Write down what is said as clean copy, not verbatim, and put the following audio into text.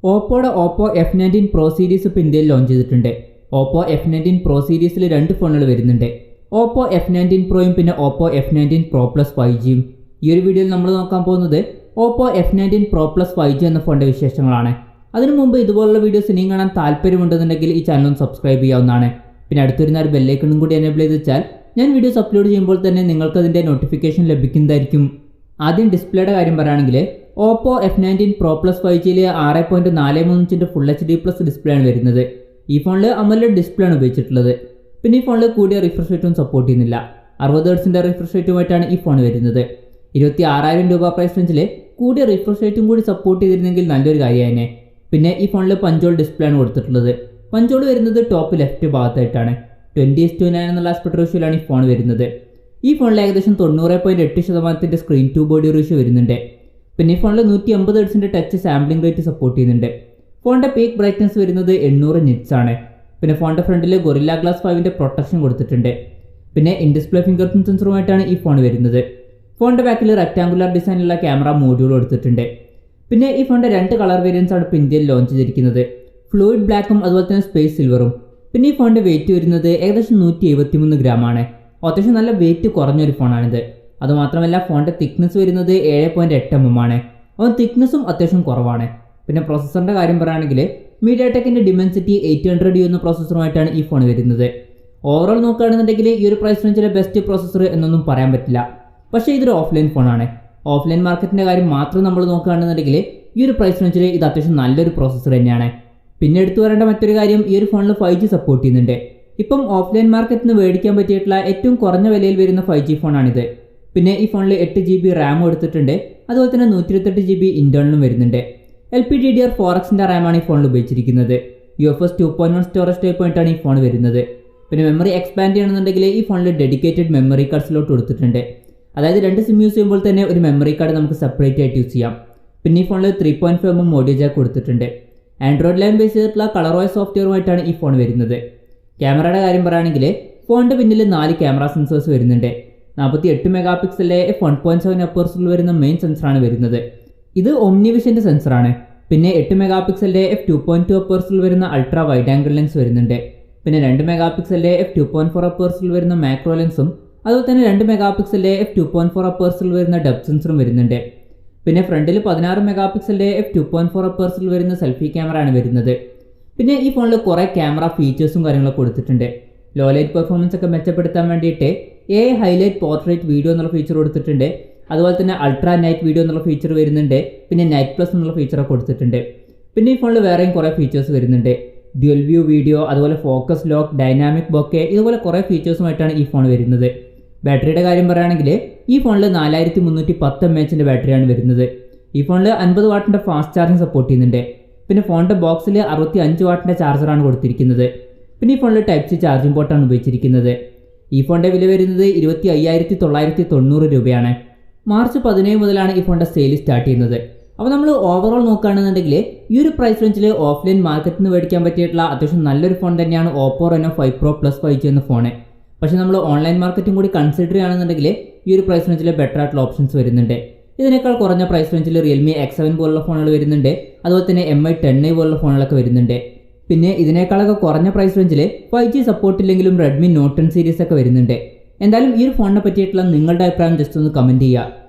ഓപ്പോയുടെ Oppo F19 Pro series ഇപ്പോൾ ഇന്ത്യയിൽ launch ചെയ്തിട്ടുണ്ട്. ഓപ്പോ F19 Pro സീരീസിൽ രണ്ട് ഫോണുകൾ വരുന്നുണ്ട്. ഓപ്പോ F19 Proയും പിന്നെ ഓപ്പോ F19 Pro Plus 5Gയും. ഈ ഒരു വീഡിയോയിൽ നമ്മൾ നോക്കാൻ പോകുന്നത് Oppo F19 Pro Plus 5G എന്ന ഫോണിൻ്റെ വിശേഷങ്ങളാണ്. അതിനു മുമ്പ് ഇതുപോലുള്ള വീഡിയോസ് ഇനിയും കാണാൻ താല്പര്യമുണ്ടെന്നുണ്ടെങ്കിൽ ഈ ചാനൽ ഒന്ന് സബ്സ്ക്രൈബ് ചെയ്യാവുന്നതാണ്. പിന്നെ അടുത്തൊരുന്ന ഒരു ബെല്ലൈക്കണും കൂടി എനേബിൾ ചെയ്ത് വെച്ചാൽ ഞാൻ വീഡിയോസ് അപ്ലോഡ് ചെയ്യുമ്പോൾ തന്നെ നിങ്ങൾക്ക് അതിൻ്റെ നോട്ടിഫിക്കേഷൻ ലഭിക്കുന്നതായിരിക്കും. ആദ്യം ഡിസ്പ്ലേയുടെ കാര്യം പറയുകയാണെങ്കിൽ ഓപ്പോ F19 Pro Plus 5Gയിൽ 6.43 ഇഞ്ചിൻ്റെ ഫുൾ HD പ്ലസ് ഡിസ്പ്ലേ ആണ് വരുന്നത്. ഈ ഫോണിൽ AMOLED ഡിസ്പ്ലേ ആണ് ഉപയോഗിച്ചിട്ടുള്ളത്. പിന്നെ ഈ ഫോണിൽ കൂടിയ റിഫ്രഷ് റേറ്റും സപ്പോർട്ട് ചെയ്യുന്നില്ല. 60 ഹെർട്സിൻ്റെ റിഫ്രഷ് റേറ്റുമായിട്ടാണ് ഈ ഫോൺ വരുന്നത്. 26,000 രൂപ പ്രൈസ് റേഞ്ചിൽ കൂടിയ റിഫ്രഷ് റേറ്റും കൂടി സപ്പോർട്ട് ചെയ്തിരുന്നെങ്കിൽ നല്ലൊരു കാര്യമാണ്. പിന്നെ ഈ ഫോണിൽ പഞ്ചോൾ ഡിസ്പ്ലേ ആണ് കൊടുത്തിട്ടുള്ളത്. പഞ്ചോൾ വരുന്നത് ടോപ്പ് ലെഫ്റ്റ് ഭാഗത്തായിട്ടാണ്. 20:9 എന്നുള്ള ആസ്പെക്ട് റേഷ്യോയിലാണ് ഈ ഫോൺ വരുന്നത്. ഈ ഫോണിൽ ഏകദേശം 90.8% സ്ക്രീൻ ടു ബോഡി റേഷ്യോ വരുന്നുണ്ട്. പിന്നെ ഈ ഫോണിൽ 150 ഹെർട്സിൻ്റെ ടച്ച് സാമ്പിളിംഗ് റേറ്റ് സപ്പോർട്ട് ചെയ്യുന്നുണ്ട്. ഫോണിൻ്റെ പീക്ക് ബ്രൈറ്റ്നസ് വരുന്നത് 800 നിറ്റ്സ് ആണ്. പിന്നെ ഫോണിൻ്റെ ഫ്രണ്ടിൽ ഗൊറില്ല ഗ്ലാസ് 5ൻ്റെ പ്രൊട്ടക്ഷൻ കൊടുത്തിട്ടുണ്ട്. പിന്നെ ഇൻ ഡിസ്പ്ലേ ഫിംഗർ പ്രിന്റ് സെൻസറുമായിട്ടാണ് ഈ ഫോൺ വരുന്നത്. ഫോണിൻ്റെ ബാക്കിൽ റെക്ടാങ്കുലർ ഡിസൈനുള്ള ക്യാമറ മോഡ്യൂൾ കൊടുത്തിട്ടുണ്ട്. പിന്നെ ഈ ഫോണിൻ്റെ രണ്ട് കളർ വേരിയൻസ് ആണ് ഇപ്പോൾ ഇന്ത്യയിൽ ലോഞ്ച് ചെയ്തിരിക്കുന്നത്. ഫ്ലൂയിഡ് ബ്ലാക്കും അതുപോലെ തന്നെ സ്പേസ് സിൽവറും. പിന്നെ ഈ ഫോണിൻ്റെ വെയിറ്റ് വരുന്നത് ഏകദേശം 173 ഗ്രാമാണ്. അത്യാവശ്യം നല്ല വെയിറ്റ് കുറഞ്ഞൊരു ഫോണാണിത്. അതുമാത്രമല്ല ഫോണിൻ്റെ തിക്നെസ് വരുന്നത് 7.8 mm ആണ്. അവൻ തിക്നെസ്സും അത്യാവശ്യം കുറവാണ്. പിന്നെ പ്രോസസ്സറിൻ്റെ കാര്യം പറയുകയാണെങ്കിൽ mediatekൻ്റെ dimensity 800U എന്ന പ്രോസസ്സറുമായിട്ടാണ് ഈ ഫോൺ വരുന്നത്. ഓവറോൾ നോക്കുകയാണെന്നുണ്ടെങ്കിൽ ഈ ഒരു പ്രൈസ് റേഞ്ചിലെ ബെസ്റ്റ് പ്രോസസ്സർ എന്നൊന്നും പറയാൻ പറ്റില്ല. പക്ഷേ ഇതൊരു ഓഫ്ലൈൻ ഫോണാണ്. ഓഫ്ലൈൻ മാർക്കറ്റിൻ്റെ കാര്യം മാത്രം നമ്മൾ നോക്കുകയാണെന്നുണ്ടെങ്കിൽ ഈ ഒരു പ്രൈസ് റേഞ്ചിൽ ഇത് അത്യാവശ്യം നല്ലൊരു പ്രോസസ്സർ തന്നെയാണ്. പിന്നെ എടുത്തു പറയേണ്ട മറ്റൊരു കാര്യം, ഈ ഒരു ഫോണിൽ 5G സപ്പോർട്ട് ചെയ്യുന്നുണ്ട്. ഇപ്പം ഓഫ്ലൈൻ മാർക്കറ്റിൽ നിന്ന് മേടിക്കാൻ പറ്റിയിട്ടുള്ള ഏറ്റവും കുറഞ്ഞ വിലയിൽ വരുന്ന 5G ഫോണാണിത്. പിന്നെ ഈ ഫോണിൽ 8GB റാം എടുത്തിട്ടുണ്ട്. അതുപോലെ തന്നെ 128GB ഇന്റേണലും വരുന്നുണ്ട്. LPDDR4Xൻ്റെ റാമാണ് ഈ ഫോണിൽ ഉപയോഗിച്ചിരിക്കുന്നത്. UFS 2.1 സ്റ്റോറേജ് ടൈപ്പ് ആയിട്ടാണ് ഈ ഫോൺ വരുന്നത്. പിന്നെ മെമ്മറി എക്സ്പാൻഡ് ചെയ്യണമെന്നുണ്ടെങ്കിൽ ഈ ഫോണിൽ ഡെഡിക്കേറ്റഡ് മെമ്മറി കാർഡ് സ്ലോട്ട് കൊടുത്തിട്ടുണ്ട്. അതായത് രണ്ട് സിം യൂസ് ചെയ്യുമ്പോൾ തന്നെ ഒരു മെമ്മറി കാർഡ് നമുക്ക് സെപ്പറേറ്റ് ആയിട്ട് യൂസ് ചെയ്യാം. പിന്നെ ഈ ഫോണിൽ 3.5 mm ഓഡിയോ ജാക്ക് കൊടുത്തിട്ടുണ്ട്. ആൻഡ്രോയിഡ് 11 ബേസ് ചെയ്തിട്ടുള്ള കളർവോയ്സ് സോഫ്റ്റ്വെയറുമായിട്ടാണ് ഈ ഫോൺ വരുന്നത്. ക്യാമറയുടെ കാര്യം പറയുകയാണെങ്കിൽ ഫോണിൻ്റെ പിന്നിൽ 4 ക്യാമറ സെൻസേഴ്സ് വരുന്നുണ്ട്. 48 മെഗാപിക്സലിലെ f1.7 അപ്പേഴ്സിൽ വരുന്ന മെയിൻ സെൻസറാണ് വരുന്നത്. ഇത് ഒംനിവിഷൻ്റെ സെൻസറാണ്. പിന്നെ 8 മെഗാപിക്സലിൻ്റെ f2.2 അപ്പേഴ്സിൽ വരുന്ന അൾട്രാ വൈഡ് ആംഗിൾ ലെൻസ് വരുന്നുണ്ട്. പിന്നെ 2 മെഗാപിക്സലിൻ്റെ f2.4 അപ്പേഴ്സിൽ വരുന്ന മാക്രോ ലെൻസും അതുപോലെ തന്നെ 2 മെഗാപിക്സലിൻ്റെ f2.4 അപ്പേഴ്സിൽ വരുന്ന ഡെപ്ത് സെൻസറും വരുന്നുണ്ട്. പിന്നെ ഫ്രണ്ടിൽ 16 മെഗാപിക്സലിൻ്റെ f2.4 അപ്പേഴ്സിൽ വരുന്ന സെൽഫി ക്യാമറ ആണ് വരുന്നത്. പിന്നെ ഈ ഫോണിൽ കുറേ ക്യാമറ ഫീച്ചേഴ്സും കാര്യങ്ങളൊക്കെ കൊടുത്തിട്ടുണ്ട്. ലോ ലൈറ്റ് പെർഫോമൻസ് ഒക്കെ മെച്ചപ്പെടുത്താൻ വേണ്ടിയിട്ട് AI ഹൈലൈറ്റ് പോർട്രേറ്റ് വീഡിയോ എന്നുള്ള ഫീച്ചർ കൊടുത്തിട്ടുണ്ട്. അതുപോലെ തന്നെ അൾട്രാ നൈറ്റ് വീഡിയോ എന്നുള്ള ഫീച്ചർ വരുന്നുണ്ട്. പിന്നെ നൈറ്റ് പ്ലസ് എന്നുള്ള ഫീച്ചറൊക്കെ കൊടുത്തിട്ടുണ്ട്. പിന്നെ ഈ ഫോണിൽ വേറെയും കുറേ ഫീച്ചേഴ്സ് വരുന്നുണ്ട്. ഡ്യുവൽ വ്യൂ വീഡിയോ, അതുപോലെ ഫോക്കസ് ലോക്ക്, ഡൈനാമിക് ബൊക്കെ, ഇതുപോലെ കുറേ ഫീച്ചേഴ്സുമായിട്ടാണ് ഈ ഫോൺ വരുന്നത്. ബാറ്ററിയുടെ കാര്യം പറയുകയാണെങ്കിൽ ഈ ഫോണിൽ 4310 mAhൻ്റെ ബാറ്ററിയാണ് വരുന്നത്. ഈ ഫോണിൽ 50 വാട്ടിൻ്റെ ഫാസ്റ്റ് ചാർജിങ് സപ്പോർട്ട് ചെയ്യുന്നുണ്ട്. പിന്നെ ഫോണിൻ്റെ ബോക്സിൽ 65 വാട്ടിൻ്റെ ചാർജറാണ് കൊടുത്തിരിക്കുന്നത്. പിന്നെ ഈ ഫോണിൽ ടൈപ്പ് സി ചാർജിംഗ് പോർട്ടാണ് ഉപയോഗിച്ചിരിക്കുന്നത്. ഈ ഫോണിൻ്റെ വില വരുന്നത് 25,990 രൂപയാണ്. മാർച്ച് 17 മുതലാണ് ഈ ഫോണിൻ്റെ സെയിൽ സ്റ്റാർട്ട് ചെയ്യുന്നത്. അപ്പോൾ നമ്മൾ ഓവറോൾ നോക്കുകയാണെന്നുണ്ടെങ്കിൽ ഈ ഒരു പ്രൈസ് റേഞ്ചിൽ ഓഫ്ലൈൻ മാർക്കറ്റിൽ നിന്ന് മേടിക്കാൻ പറ്റിയിട്ടുള്ള അത്യാവശ്യം നല്ലൊരു ഫോൺ തന്നെയാണ് Oppo Reno5 Pro Plus 5G എന്ന ഫോണ്. പക്ഷേ നമ്മൾ ഓൺലൈൻ മാർക്കറ്റും കൂടി കൺസിഡർ ചെയ്യുകയാണെന്നുണ്ടെങ്കിൽ ഈ ഒരു പ്രൈസ് റേഞ്ചിൽ ബെറ്റർ ആയിട്ടുള്ള ഓപ്ഷൻസ് വരുന്നുണ്ട്. ഇതിനേക്കാൾ കുറഞ്ഞ പ്രൈസ് റേഞ്ചിൽ Realme X7 പോലുള്ള ഫോണുകൾ വരുന്നുണ്ട്. അതുപോലെ തന്നെ MI 10i പോലുള്ള ഫോണുകളൊക്കെ വരുന്നുണ്ട്. പിന്നെ ഇതിനേക്കാളൊക്കെ കുറഞ്ഞ പ്രൈസ് റേഞ്ചിൽ 5G സപ്പോർട്ട് ഇല്ലെങ്കിലും Redmi Note 10 സീരീസ് ഒക്കെ വരുന്നുണ്ട്. എന്തായാലും ഈ ഒരു ഫോണിനെ പറ്റിയിട്ടുള്ള നിങ്ങളുടെ അഭിപ്രായം ജസ്റ്റ് ഒന്ന് കമൻറ്റ് ചെയ്യുക.